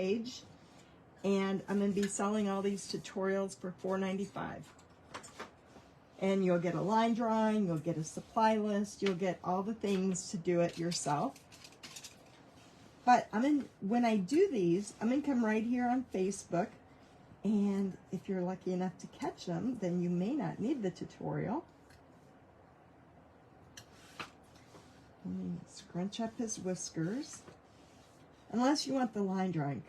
page, and I'm going to be selling all these tutorials for $4.95. And you'll get a line drawing, you'll get a supply list, you'll get all the things to do it yourself. But when I do these, I'm going to come right here on Facebook, and if you're lucky enough to catch them, then you may not need the tutorial. Let me scrunch up his whiskers. Unless you want the line drawing.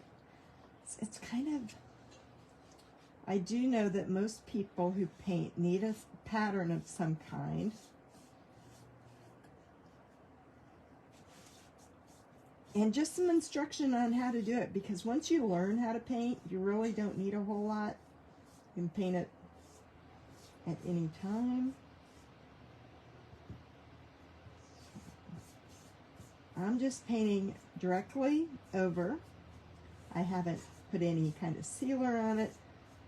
It's kind of, I do know that most people who paint need a pattern of some kind. And just some instruction on how to do it, because once you learn how to paint, you really don't need a whole lot. You can paint it at any time. I'm just painting directly over. I haven't put any kind of sealer on it.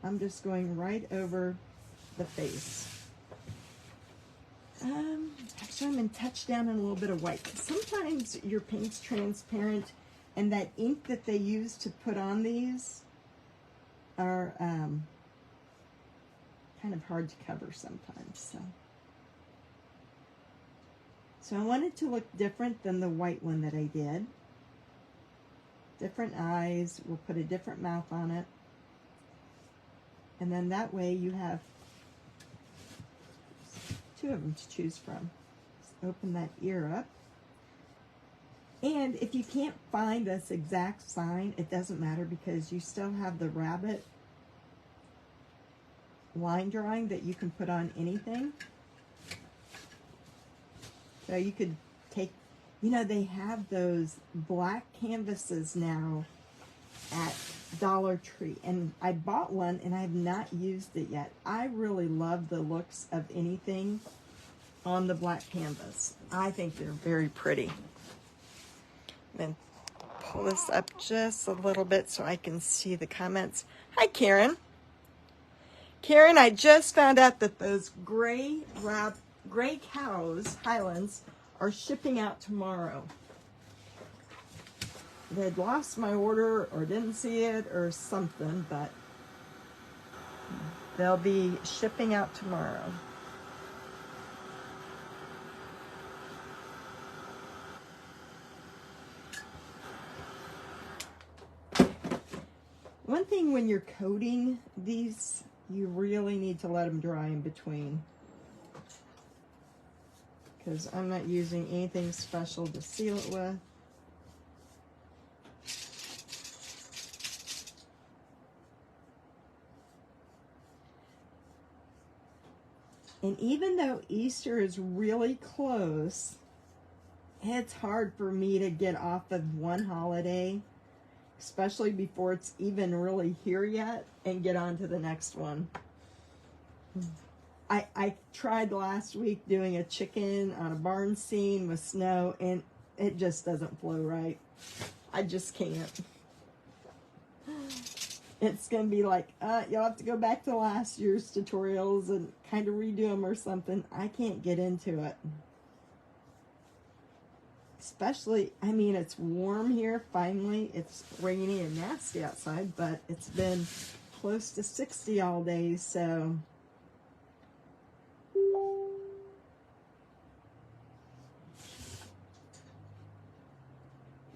I'm just going right over the face. Actually, I'm going to touch down in a little bit of white. Sometimes your paint's transparent, and that ink that they use to put on these are kind of hard to cover sometimes. So I want it to look different than the white one that I did. Different eyes. We'll put a different mouth on it. And then that way you have two of them to choose from. Just open that ear up. And if you can't find this exact sign, it doesn't matter, because you still have the rabbit line drawing that you can put on anything. So you could take, you know, they have those black canvases now at Dollar Tree, and I bought one and I have not used it yet. I really love the looks of anything on the black canvas. I think they're very pretty. Then pull this up just a little bit so I can see the comments. Hi, Karen. Karen, I just found out that those gray cows, Highlands, are shipping out tomorrow. They'd lost my order or didn't see it or something, but they'll be shipping out tomorrow. One thing when you're coating these, you really need to let them dry in between, because I'm not using anything special to seal it with. And even though Easter is really close, it's hard for me to get off of one holiday, especially before it's even really here yet, and get on to the next one. I tried last week doing a chicken on a barn scene with snow, and it just doesn't flow right. I just can't. It's going to be like, you'll have to go back to last year's tutorials and kind of redo them or something. I can't get into it. Especially, I mean, it's warm here, finally. It's rainy and nasty outside, but it's been close to 60 all day, so...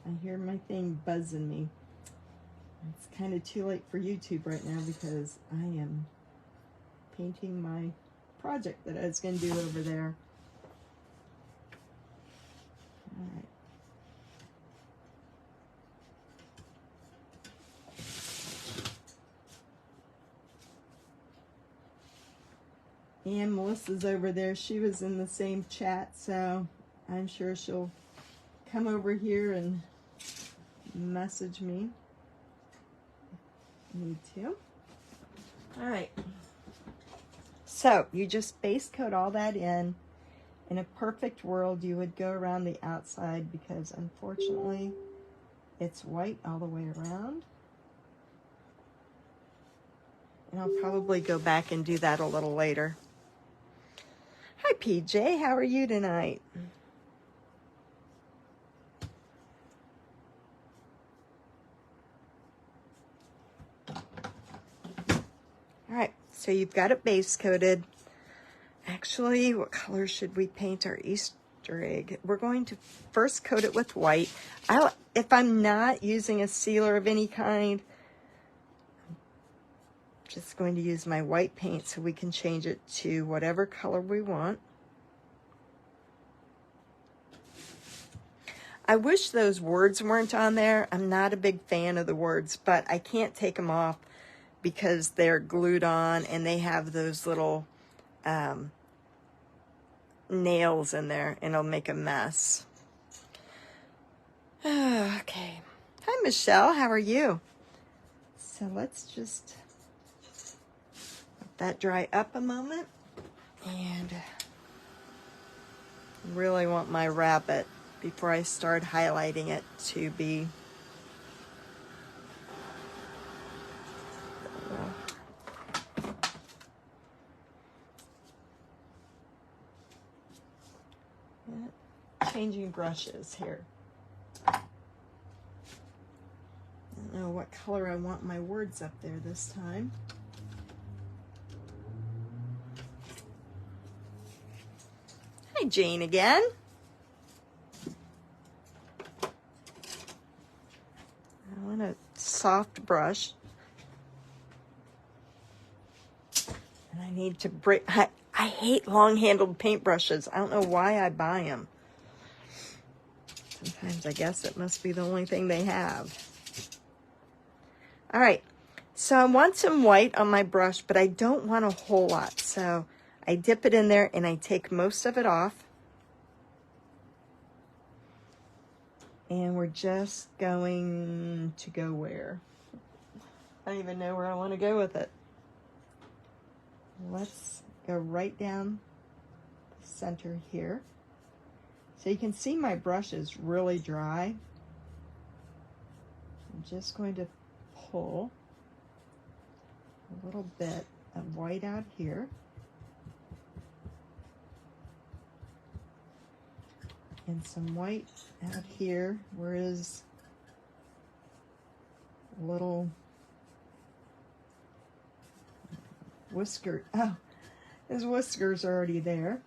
I hear my thing buzzing me. It's kind of too late for YouTube right now because I am painting my project that I was going to do over there. All right. And Melissa's over there. She was in the same chat, so I'm sure she'll come over here and message me. Need to. All right. So you just base coat all that in. In a perfect world, you would go around the outside because unfortunately it's white all the way around. And I'll probably go back and do that a little later. Hi, PJ. How are you tonight? So you've got it base coated. Actually, what color should we paint our Easter egg? We're going to first coat it with white. If I'm not using a sealer of any kind, I'm just going to use my white paint so we can change it to whatever color we want. I wish those words weren't on there. I'm not a big fan of the words, but I can't take them off because they're glued on and they have those little nails in there and it'll make a mess. Okay. Hi, Michelle. How are you? So let's just let that dry up a moment. And really want my rabbit, before I start highlighting it, to be changing brushes here. I don't know what color I want my words up there this time. Hi, Jane again. I want a soft brush. And I need to break. I hate long-handled paintbrushes. I don't know why I buy them. Sometimes I guess it must be the only thing they have. All right, so I want some white on my brush, but I don't want a whole lot. So I dip it in there and I take most of it off. And we're just going to go where? I don't even know where I want to go with it. Let's go right down the center here. So you can see my brush is really dry. I'm just going to pull a little bit of white out here. And some white out here, where is a little whisker. Oh, his whiskers are already there.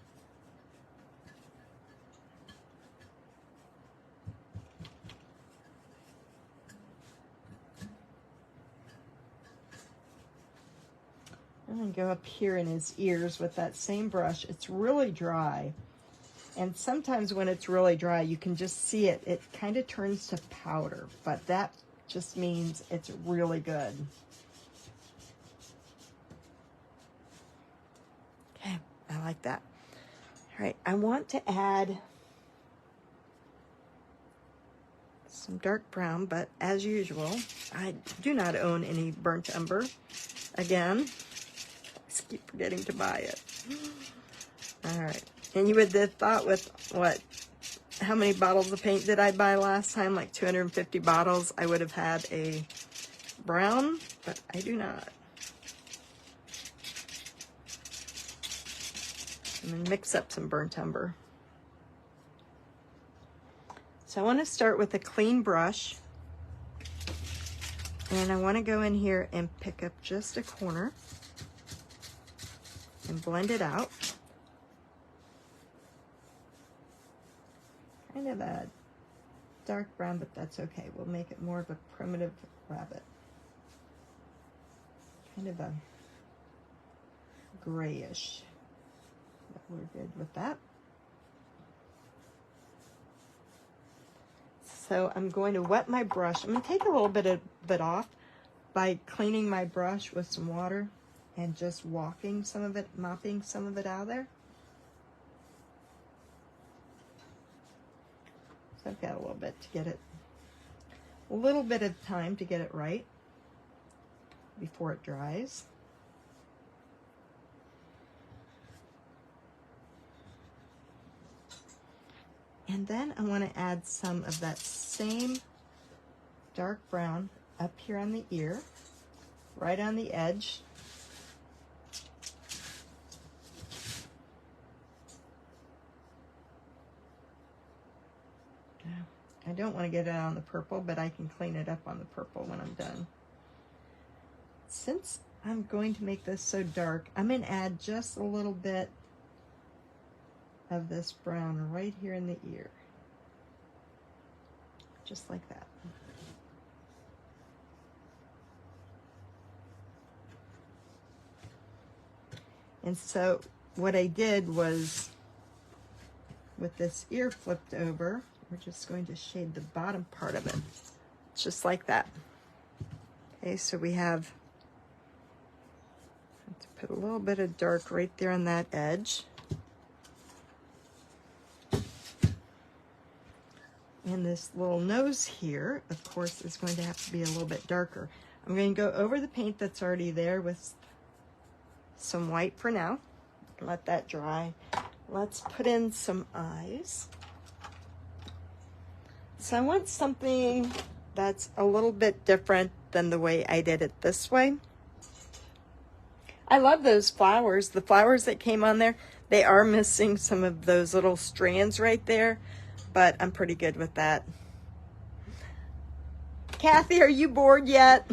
I'm going to go up here in his ears with that same brush. It's really dry. And sometimes when it's really dry, you can just see it. It kind of turns to powder, but that just means it's really good. Okay, I like that. All right, I want to add some dark brown, but as usual, I do not own any burnt umber. Again, I just keep forgetting to buy it. All right. And you would have thought with what, how many bottles of paint did I buy last time? Like 250 bottles. I would have had a brown, but I do not. I'm going to mix up some burnt umber. So I want to start with a clean brush. And I want to go in here and pick up just a corner and blend it out. Kind of a dark brown, but that's okay. We'll make it more of a primitive rabbit. Kind of a grayish. But we're good with that. So I'm going to wet my brush. I'm going to take a little bit of it off by cleaning my brush with some water and just walking some of it, mopping some of it out of there. So I've got a little bit to get it, a little bit of time to get it right before it dries. And then I want to add some of that same dark brown up here on the ear, right on the edge. I don't want to get it on the purple, but I can clean it up on the purple when I'm done. Since I'm going to make this so dark. I'm going to add just a little bit of this brown right here in the ear. Just like that. And so what I did was, with this ear flipped over, we're just going to shade the bottom part of it. Just like that. Okay, so we have to put a little bit of dark right there on that edge. And this little nose here, of course, is going to have to be a little bit darker. I'm going to go over the paint that's already there with some white for now. Let that dry. Let's put in some eyes. So I want something that's a little bit different than the way I did it this way. I love those flowers. The flowers that came on there, they are missing some of those little strands right there, but I'm pretty good with that. Kathy, are you bored yet?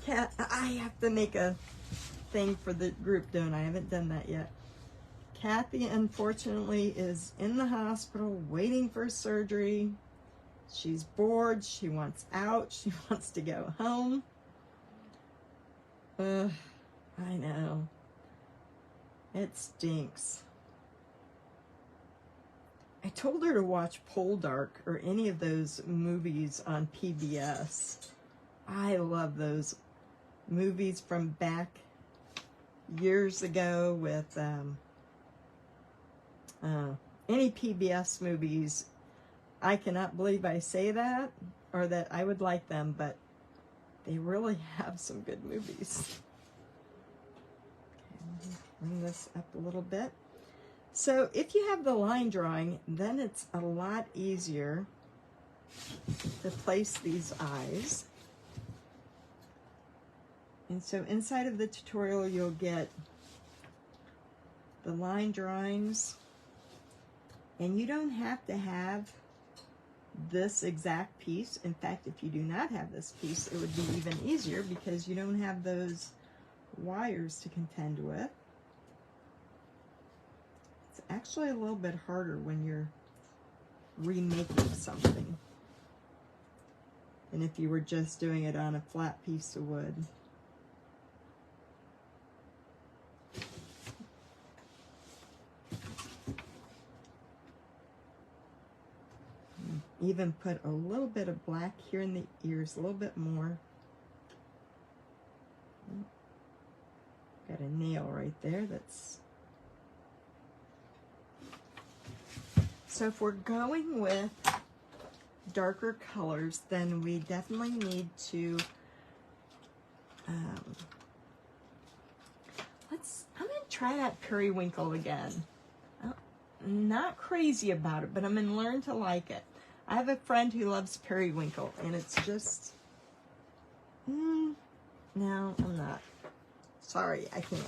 I have to make a thing for the group, don't I? I haven't done that yet. Kathy, unfortunately, is in the hospital waiting for surgery. She's bored. She wants out. She wants to go home. I know. It stinks. I told her to watch Poldark or any of those movies on PBS. I love those movies from back years ago with any PBS movies. I cannot believe I say that, or that I would like them, but they really have some good movies. Okay, bring this up a little bit. So if you have the line drawing, then it's a lot easier to place these eyes. And so inside of the tutorial, you'll get the line drawings, and you don't have to have this exact piece. In fact, if you do not have this piece, it would be even easier because you don't have those wires to contend with. It's actually a little bit harder when you're remaking something than if you were just doing it on a flat piece of wood. Even put a little bit of black here in the ears, a little bit more. Got a nail right there that's... So if we're going with darker colors, then we definitely need to, I'm gonna try that periwinkle again. I'm not crazy about it, but I'm gonna learn to like it. I have a friend who loves periwinkle, and it's just, no, I'm not. Sorry, I can't.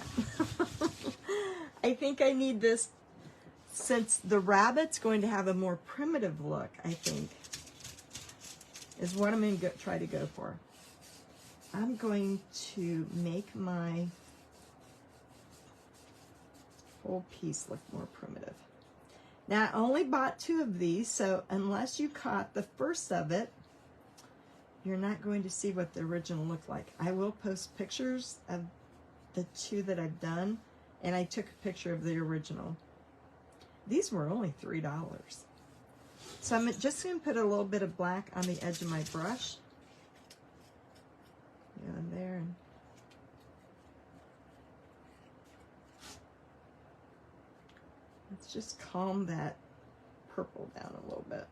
I think I need this, since the rabbit's going to have a more primitive look, I think, is what I'm going to try to go for. I'm going to make my whole piece look more primitive. Now, I only bought 2 of these, so unless you caught the first of it, you're not going to see what the original looked like. I will post pictures of the 2 that I've done, and I took a picture of the original. These were only $3. So I'm just going to put a little bit of black on the edge of my brush. And there. And let's just calm that purple down a little bit.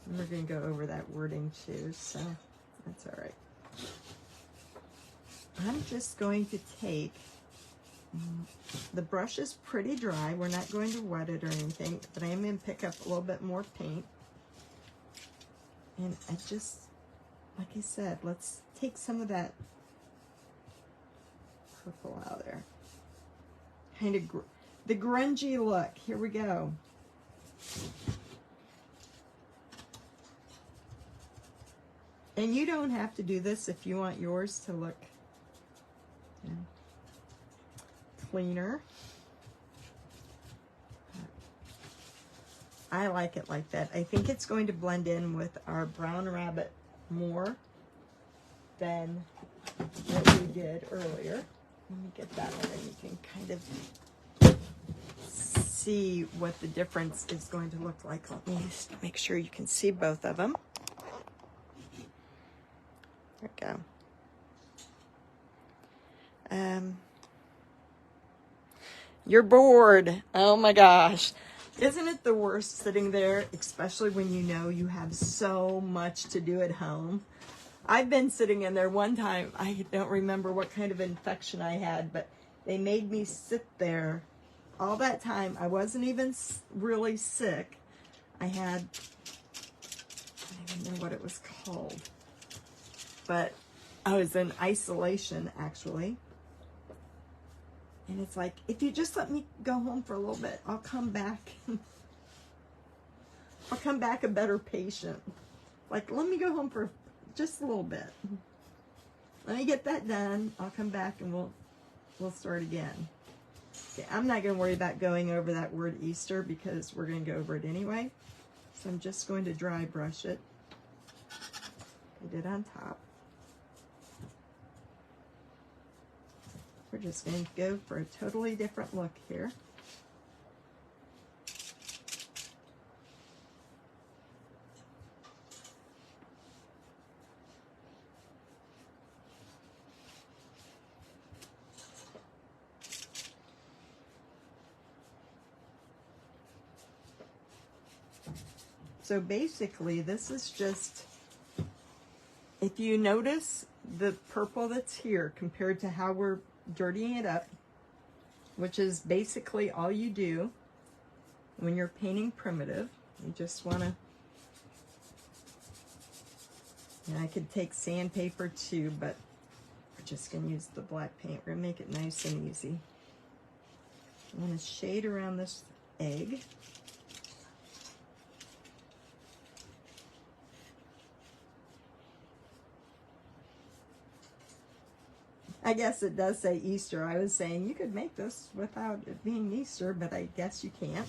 And we're going to go over that wording too, so that's all right. I'm just going to take, the brush is pretty dry. We're not going to wet it or anything, but I am going to pick up a little bit more paint. And I just, like I said, let's take some of that purple out there. Kind of the grungy look. Here we go. And you don't have to do this if you want yours to look cleaner. I like it like that. I think it's going to blend in with our brown rabbit more than what we did earlier. Let me get that one and you can kind of see what the difference is going to look like. Let me just make sure you can see both of them. There we go. You're bored. Oh my gosh. Isn't it the worst sitting there, especially when you know you have so much to do at home? I've been sitting in there one time. I don't remember what kind of infection I had, but they made me sit there all that time. I wasn't even really sick. I had, I don't even know what it was called, but I was in isolation actually. And it's like, if you just let me go home for a little bit, I'll come back. I'll come back a better patient. Like, let me go home for just a little bit. Let me get that done. I'll come back and we'll start again. Okay, I'm not going to worry about going over that word Easter because we're going to go over it anyway. So I'm just going to dry brush it. Put it on top. We're just going to go for a totally different look here. So basically, this is just, if you notice the purple that's here compared to how we're dirtying it up, which is basically all you do when you're painting primitive. You just want to, and I could take sandpaper too, but we're just going to use the black paint. We're going to make it nice and easy. I'm going to shade around this egg. I guess it does say Easter. I was saying you could make this without it being Easter, but I guess you can't.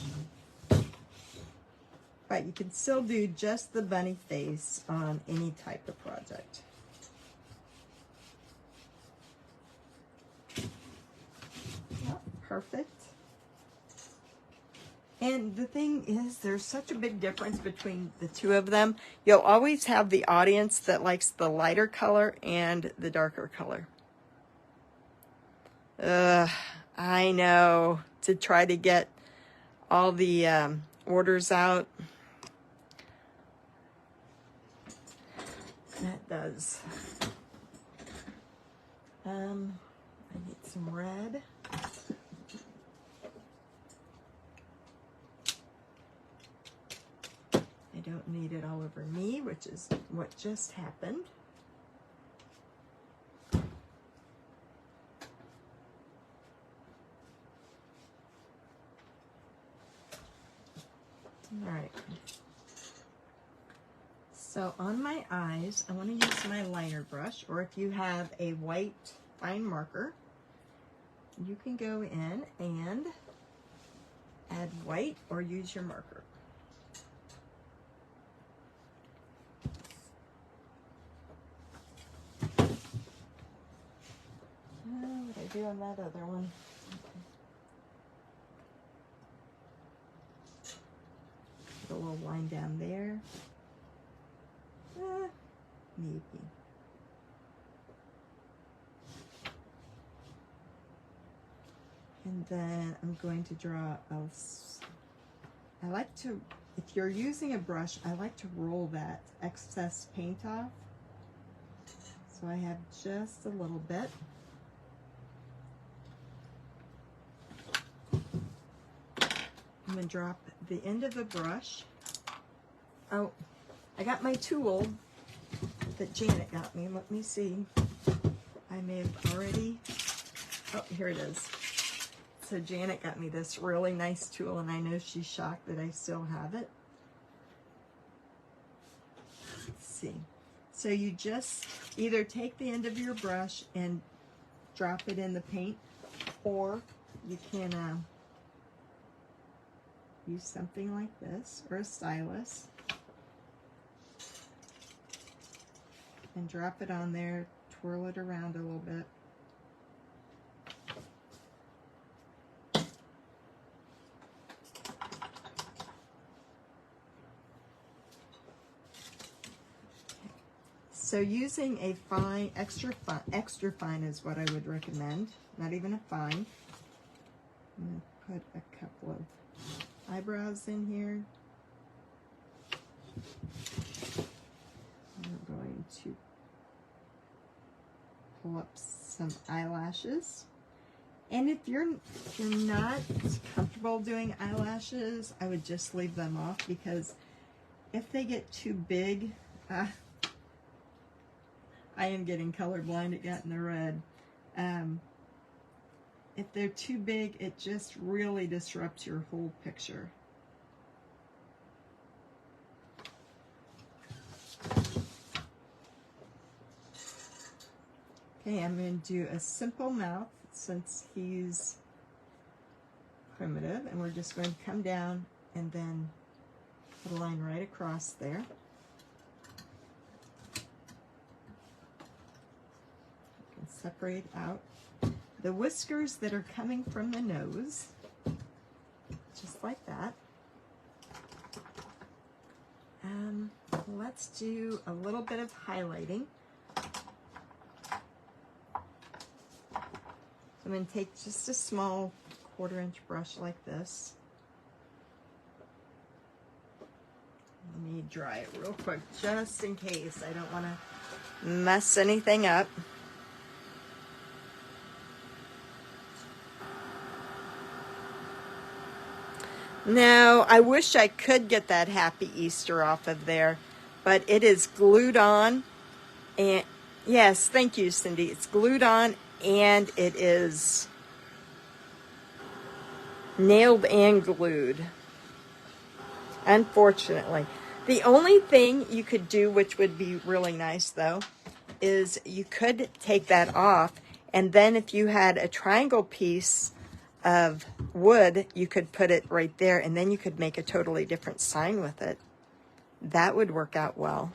But you can still do just the bunny face on any type of project. Oh, perfect. And the thing is, there's such a big difference between the two of them. You'll always have the audience that likes the lighter color and the darker color. I know, to try to get all the orders out. That does. I need some red. I don't need it all over me, which is what just happened. All right. So on my eyes, I want to use my liner brush, or if you have a white fine marker, you can go in and add white or use your marker. What did I do on that other one? A little line down there. Maybe. And then I'm going to draw I like to, if you're using a brush, I like to roll that excess paint off. So I have just a little bit. I'm going to drop the end of the brush. Oh, I got my tool that Janet got me. Let me see. I may have already, oh, here it is. It's So Janet got me this really nice tool, and I know she's shocked that I still have it. Let's see. So you just either take the end of your brush and drop it in the paint, or you can use something like this, or a stylus, and drop it on there, twirl it around a little bit. So using a fine, extra fine is what I would recommend, not even a fine. I'm going to put a couple of eyebrows in here. I'm going to pull up some eyelashes. And if you're not comfortable doing eyelashes, I would just leave them off, because if they get too big, I am getting colorblind, it got in the red. If they're too big, it just really disrupts your whole picture. Okay, I'm going to do a simple mouth since he's primitive, and we're just going to come down and then put a line right across there. Separate out the whiskers that are coming from the nose, just like that. Let's do a little bit of highlighting. So I'm going to take just a small 1/4-inch brush like this. Let me dry it real quick, just in case. I don't want to mess anything up. Now, I wish I could get that Happy Easter off of there, but it is glued on. And yes, thank you, Cindy. It's glued on, and it is nailed and glued, unfortunately. The only thing you could do, which would be really nice though, is you could take that off, and then if you had a triangle piece of wood, you could put it right there, and then you could make a totally different sign with it. That would work out well.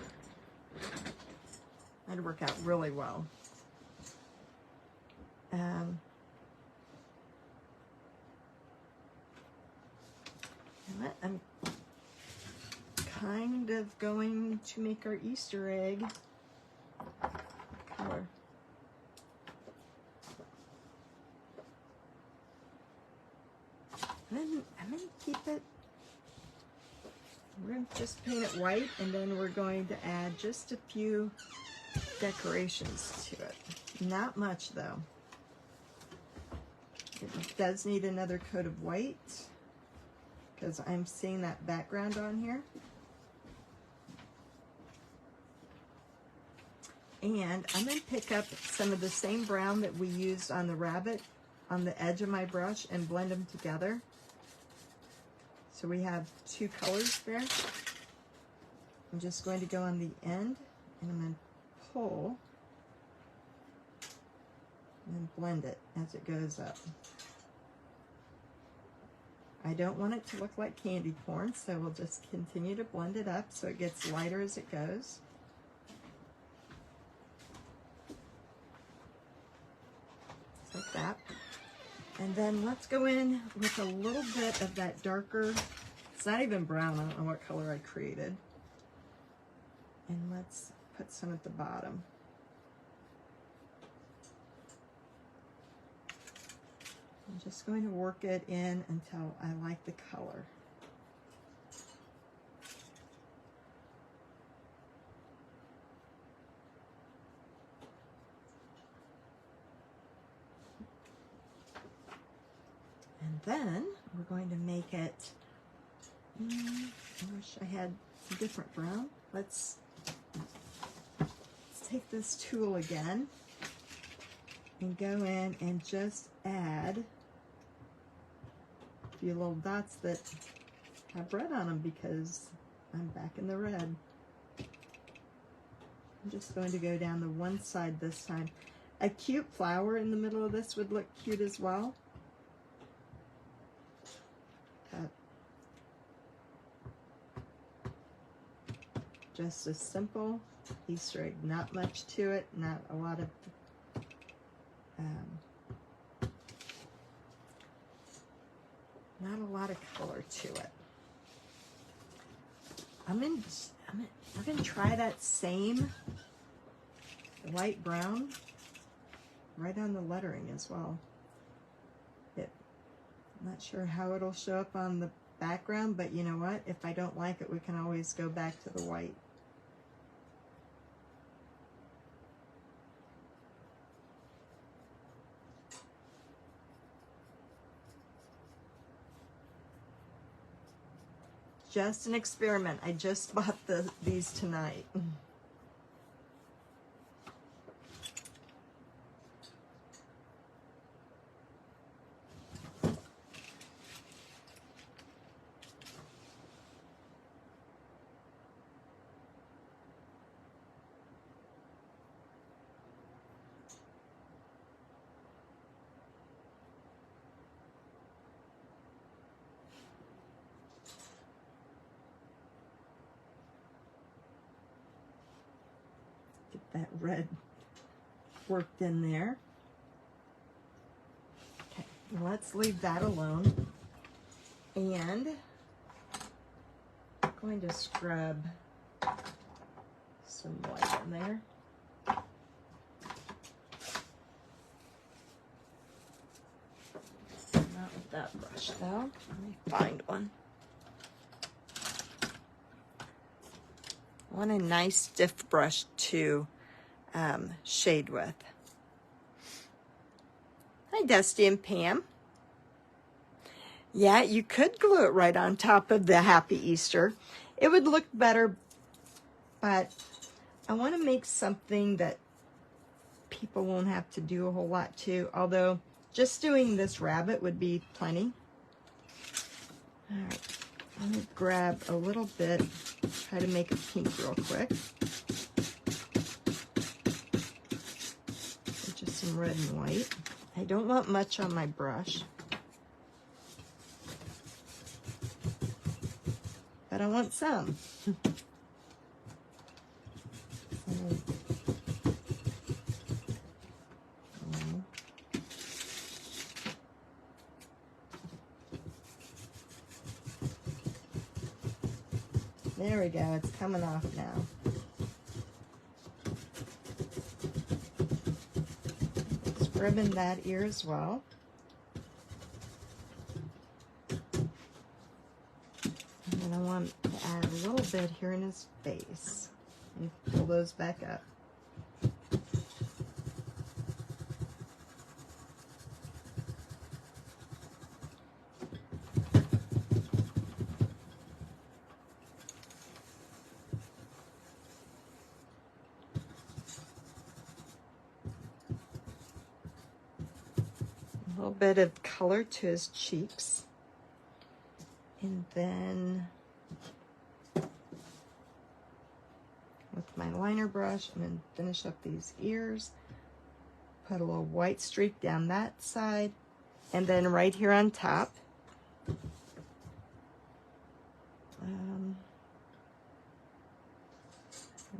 That'd work out really well. I'm kind of going to make our Easter egg color. I'm going to keep it, we're going to just paint it white, and then we're going to add just a few decorations to it. Not much though. It does need another coat of white, because I'm seeing that background on here. And I'm going to pick up some of the same brown that we used on the rabbit on the edge of my brush and blend them together. So we have two colors there. I'm just going to go on the end, and I'm going to pull and blend it as it goes up. I don't want it to look like candy corn, so we'll just continue to blend it up so it gets lighter as it goes. Just like that. And then let's go in with a little bit of that darker, it's not even brown, I don't know what color I created. And let's put some at the bottom. I'm just going to work it in until I like the color. And then we're going to make it, I wish I had some different brown. Let's take this tool again and go in and just add a few little dots that have red on them because I'm back in the red. I'm just going to go down the one side this time. A cute flower in the middle of this would look cute as well. Just a simple Easter egg, not much to it, not a lot of color to it. We're gonna try that same light brown right on the lettering as well. I'm not sure how it'll show up on the background, but you know what? If I don't like it, we can always go back to the white. Just an experiment. I just bought these tonight. That red worked in there. Okay, let's leave that alone. And I'm going to scrub some white in there. Not with that brush though. Let me find one. I want a nice stiff brush to shade with. Hi, Dusty and Pam. Yeah, you could glue it right on top of the Happy Easter. It would look better, but I want to make something that people won't have to do a whole lot to, although just doing this rabbit would be plenty. All right, I'm going to grab a little bit, try to make a pink real quick. Just some red and white. I don't want much on my brush, but I want some. There we go, it's coming off now. Ribbon that ear as well. And then I want to add a little bit here in his face. Let me pull those back up. A little bit of color to his cheeks. And then with my liner brush, I'm going to finish up these ears. Put a little white streak down that side. And then right here on top, I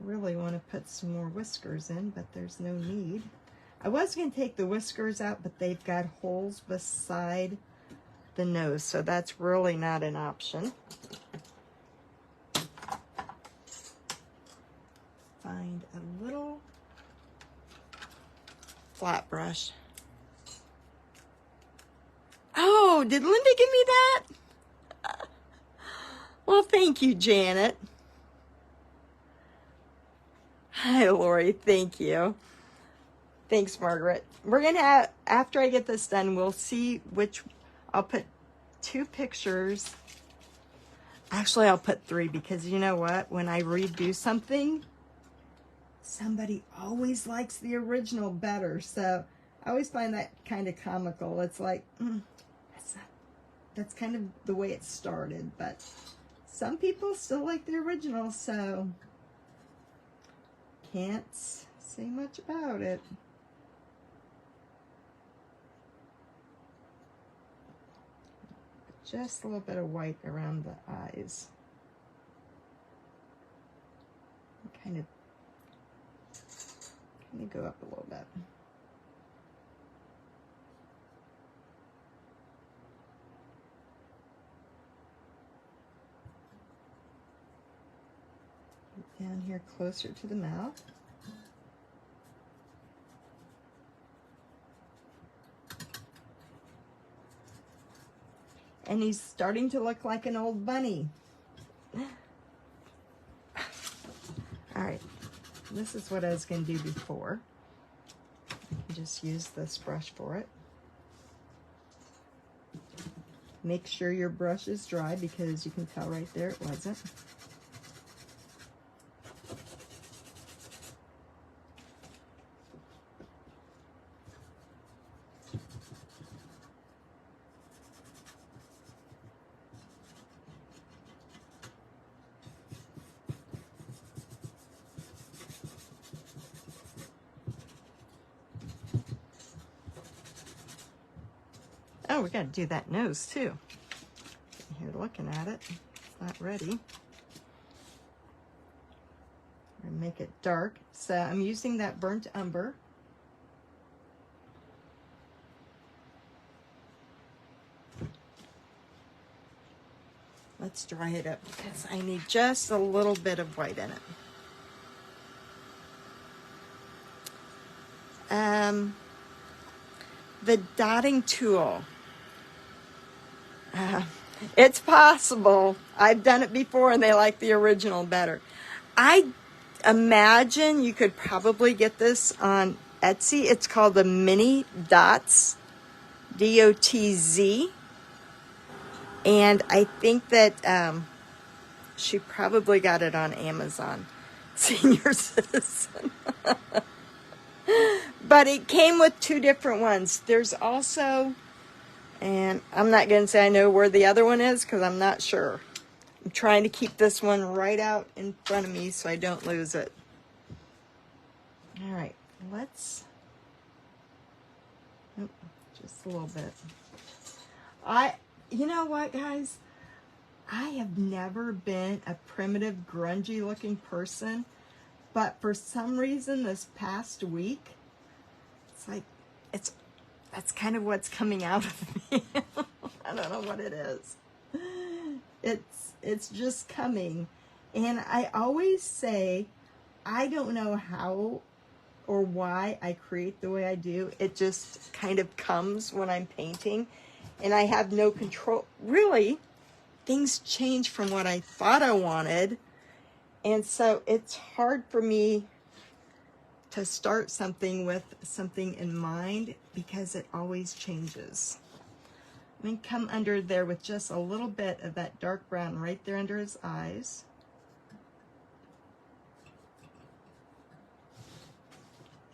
really want to put some more whiskers in, but there's no need. I was going to take the whiskers out, but they've got holes beside the nose, so that's really not an option. Find a little flat brush. Oh, did Linda give me that? Well, thank you, Janet. Hi, Lori, thank you. Thanks, Margaret. We're going to have, after I get this done, we'll see which, I'll put 2 pictures. Actually, I'll put 3 because you know what? When I redo something, somebody always likes the original better. So I always find that kind of comical. It's like, that's kind of the way it started, but some people still like the original, so can't say much about it. Just a little bit of white around the eyes. Kind of go up a little bit. Down here closer to the mouth. And he's starting to look like an old bunny. All right, this is what I was going to do before. Just use this brush for it. Make sure your brush is dry because you can tell right there it wasn't. Oh, we got to do that nose too. Here looking at it, it's not ready. We're gonna make it dark. So I'm using that burnt umber. Let's dry it up because I need just a little bit of white in it. The dotting tool. It's possible. I've done it before and they like the original better. I imagine you could probably get this on Etsy. It's called the Mini Dots, D-O-T-Z. And I think that she probably got it on Amazon. Senior Citizen. But it came with two different ones. There's also, and I'm not going to say I know where the other one is because I'm not sure. I'm trying to keep this one right out in front of me so I don't lose it. All right, let's, just a little bit. You know what, guys? I have never been a primitive, grungy looking person, but for some reason this past week, it's like, that's kind of what's coming out of me. I don't know what it is. It's just coming. And I always say, I don't know how or why I create the way I do. It just kind of comes when I'm painting, and I have no control. Really, things change from what I thought I wanted, and so it's hard for me to start something with something in mind because it always changes. I'm going to come under there with just a little bit of that dark brown right there under his eyes.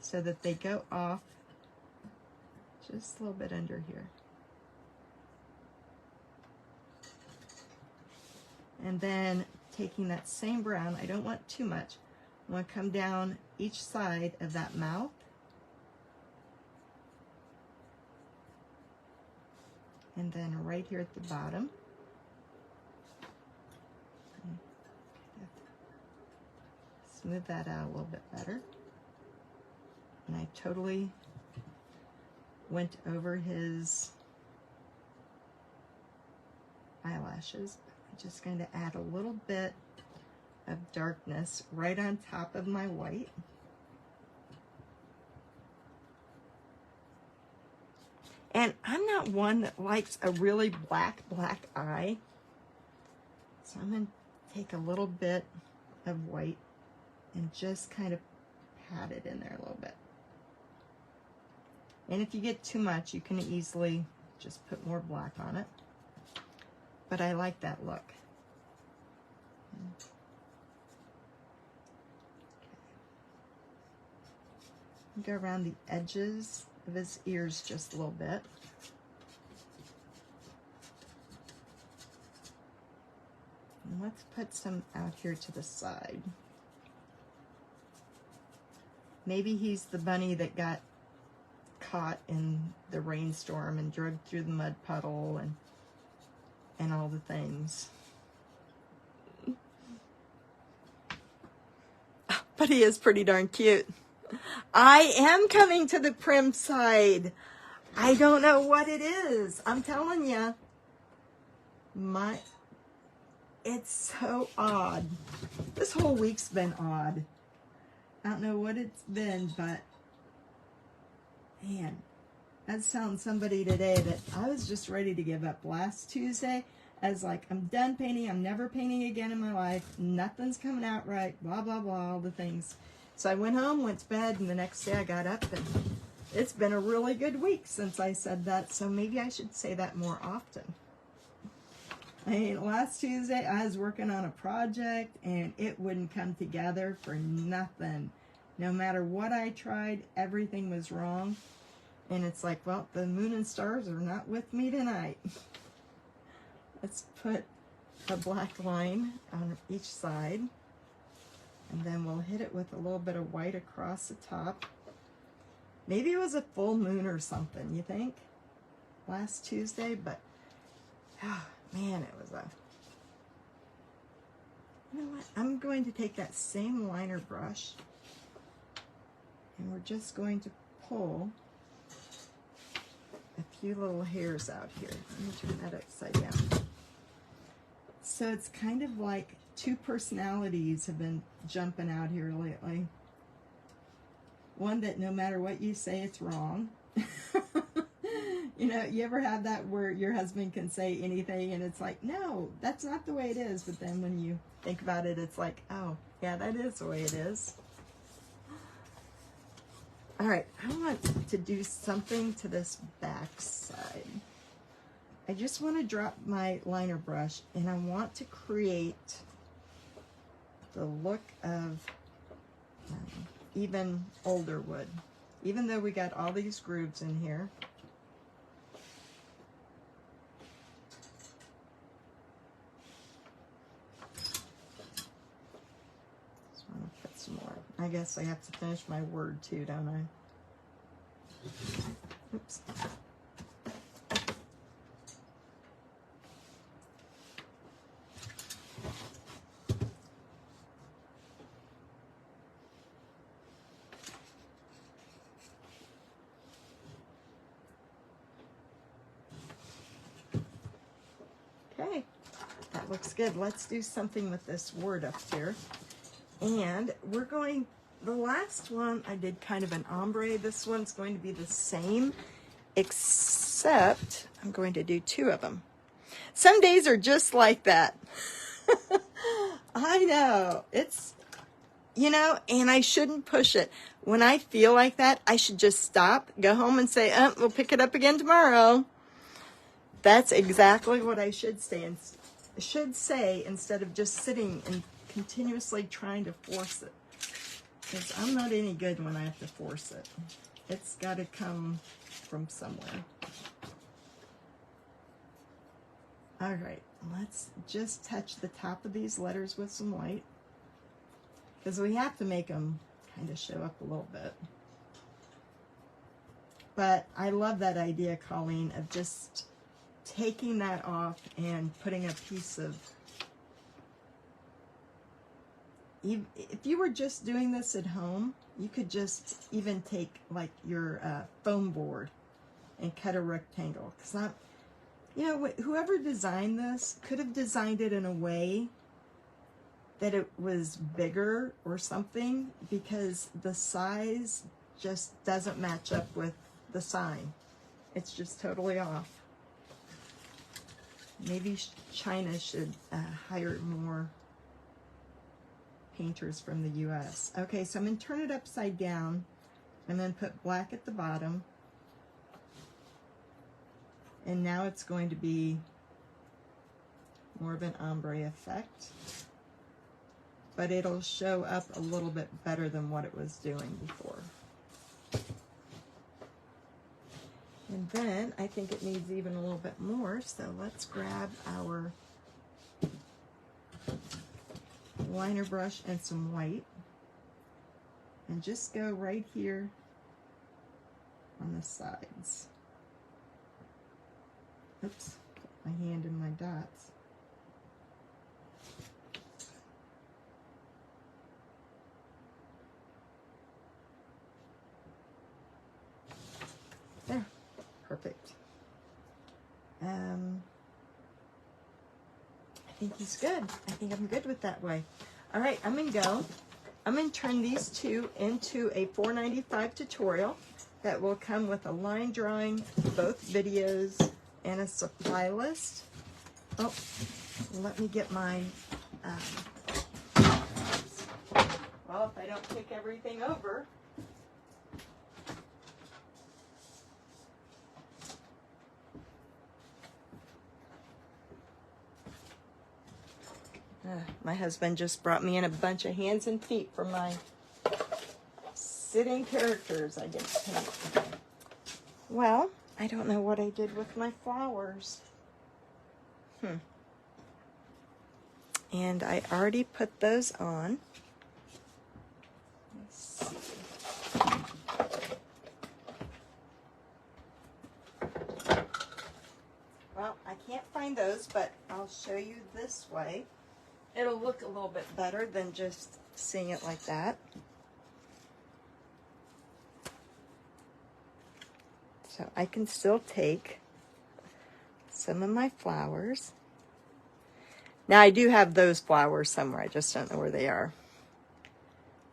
So that they go off just a little bit under here. And then taking that same brown, I don't want too much. I want to come down each side of that mouth. And then right here at the bottom. Smooth that out a little bit better. And I totally went over his eyelashes. I'm just going to add a little bit of darkness right on top of my white. And I'm not one that likes a really black eye. So I'm going to take a little bit of white and just kind of pat it in there a little bit. And if you get too much, you can easily just put more black on it. But I like that look. Okay. Go around the edges of his ears just a little bit. let's put some out here to the side. Maybe he's the bunny that got caught in the rainstorm and dragged through the mud puddle and all the things. But he is pretty darn cute. I am coming to the prim side. I don't know what it is. I'm telling you. It's so odd. This whole week's been odd. I don't know what it's been, but man, I was telling somebody today that I was just ready to give up. Last Tuesday, I was like, I'm done painting. I'm never painting again in my life. Nothing's coming out right. Blah, blah, blah, all the things. So I went home, went to bed, and the next day I got up, and it's been a really good week since I said that. So maybe I should say that more often. I mean, last Tuesday I was working on a project, and it wouldn't come together for nothing. No matter what I tried, everything was wrong. And it's like, well, the moon and stars are not with me tonight. Let's put a black line on each side. And then we'll hit it with a little bit of white across the top. Maybe it was a full moon or something, you think? Last Tuesday, but, oh, man, it was a... You know what? I'm going to take that same liner brush, and we're just going to pull a few little hairs out here. Let me turn that upside down. So it's kind of like two personalities have been jumping out here lately. One that no matter what you say, it's wrong. You know, you ever have that where your husband can say anything and it's like, no, that's not the way it is. But then when you think about it, it's like, oh, yeah, that is the way it is. All right, I want to do something to this back side. I just want to drop my liner brush, and I want to create the look of even older wood. Even though we got all these grooves in here. Just want to put some more. I guess I have to finish my word too, don't I? Oops. Okay, that looks good. Let's do something with this word up here. And we're going, the last one I did kind of an ombre. This one's going to be the same, except I'm going to do two of them. Some days are just like that. I know, it's, you know, and I shouldn't push it. When I feel like that, I should just stop, go home and say, we'll pick it up again tomorrow. That's exactly what I should say instead of just sitting and continuously trying to force it. Because I'm not any good when I have to force it. It's got to come from somewhere. All right, let's just touch the top of these letters with some white. Because we have to make them kind of show up a little bit. But I love that idea, Colleen, of just taking that off and putting a piece of, if you were just doing this at home, you could just even take like your foam board and cut a rectangle. Because not, you know, whoever designed this could have designed it in a way that it was bigger or something, because the size just doesn't match up with the sign. It's just totally off. Maybe China should hire more painters from the US. Okay, so I'm going to turn it upside down and then put black at the bottom. And now it's going to be more of an ombre effect. But it'll show up a little bit better than what it was doing before. And then I think it needs even a little bit more, so let's grab our liner brush and some white, and just go right here on the sides. Oops, put my hand in my dots. There, perfect. I think he's good. I think I'm good with that way. All right, I'm gonna go. I'm gonna turn these two into a $4.95 tutorial that will come with a line drawing, both videos, and a supply list. Oh, let me get my, well, if I don't kick everything over. My husband just brought me in a bunch of hands and feet for my sitting characters I get to paint. Well, I don't know what I did with my flowers. And I already put those on. Let's see. Well, I can't find those, but I'll show you this way. It'll look a little bit better than just seeing it like that. So I can still take some of my flowers. Now I do have those flowers somewhere, I just don't know where they are.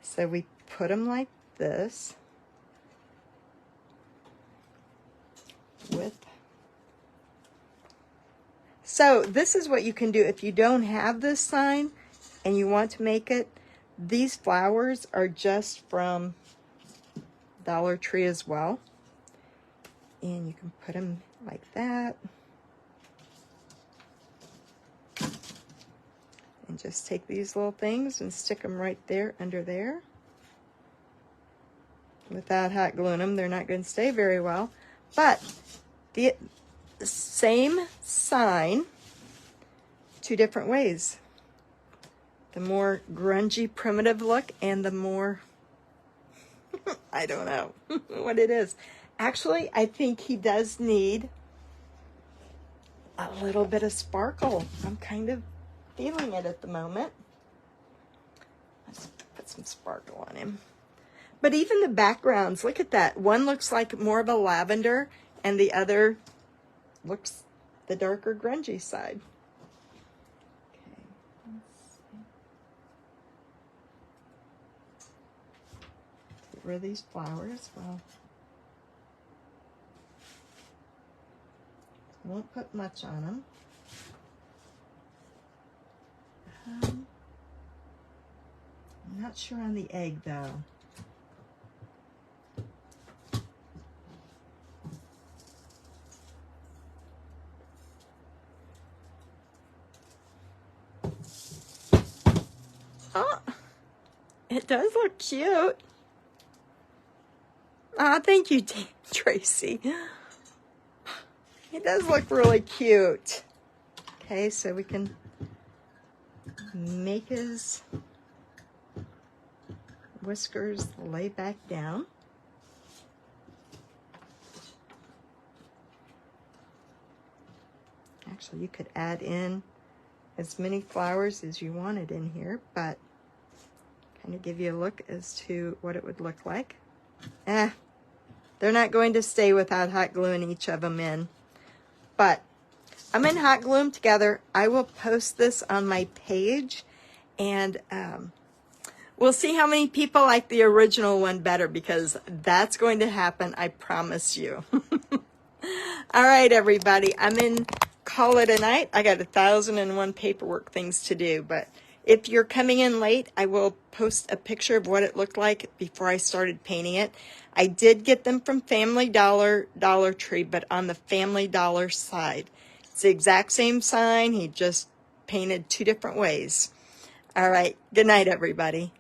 So we put them like this with. So this is what you can do if you don't have this sign and you want to make it. These flowers are just from Dollar Tree as well. And you can put them like that. And just take these little things and stick them right there under there. Without hot gluing them, they're not going to stay very well. But the same sign, two different ways. The more grungy, primitive look, and the more, I don't know what it is. Actually, I think he does need a little bit of sparkle. I'm kind of feeling it at the moment. Let's put some sparkle on him. But even the backgrounds, look at that. One looks like more of a lavender, and the other looks the darker grungy side. Okay, let's see. Get rid of these flowers. Well, I won't put much on them. I'm not sure on the egg though. Oh, it does look cute. Ah, thank you, Tracy. It does look really cute. Okay, so we can make his whiskers lay back down. Actually, you could add in as many flowers as you wanted in here, but kind of give you a look as to what it would look like. They're not going to stay without hot gluing each of them in. But I'm going to hot glue them together. I will post this on my page, and we'll see how many people like the original one better, because that's going to happen, I promise you. All right, everybody. I'm in call it a night. I got 1,001 paperwork things to do, but if you're coming in late, I will post a picture of what it looked like before I started painting it. I did get them from Family Dollar, Dollar Tree, but on the Family Dollar side. It's the exact same sign. He just painted two different ways. All right. Good night, everybody.